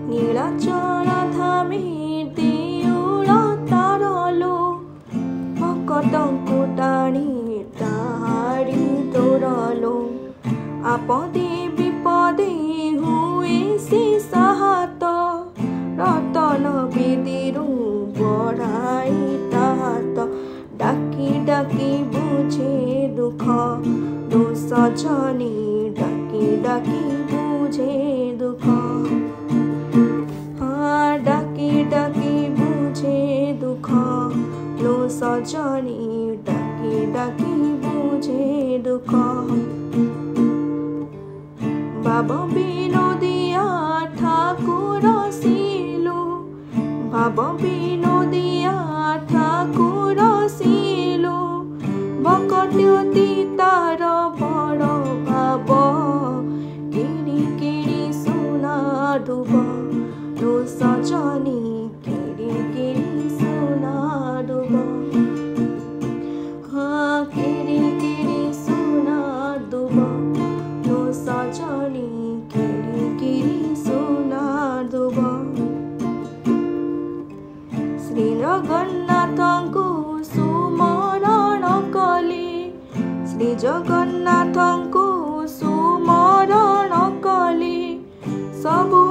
नीलाचल धामे देउल तारलो भक्तଙ୍କୁ टाणी ताहारी तोरलो आपदे विपदे हुए से साहत रतन बेदीरू बढ़ाई ताहात डाकी डाकी बुझे दुख दो सजनी डाकी डाकी बुझे दुख हाँ डाकी डाकी बुझे दुख लो सजनी डाकी डाकी बुझे दुख बाबा विनोदिया ठाकुर सिलु बाबा विनोदिया ठाकुर सिलु भकट्योती तार बड़ भाव किरी किरी सुना डुब लो सजनी किरी किरी सुना डुब हाँ किरी किरी सुना डुब लो सजनी किरी किरी सुना डुब श्री जगन्नाथଙ୍କୁ सुमरण कली श्री जगन्नाथଙ୍କୁ सुमरण कली सबु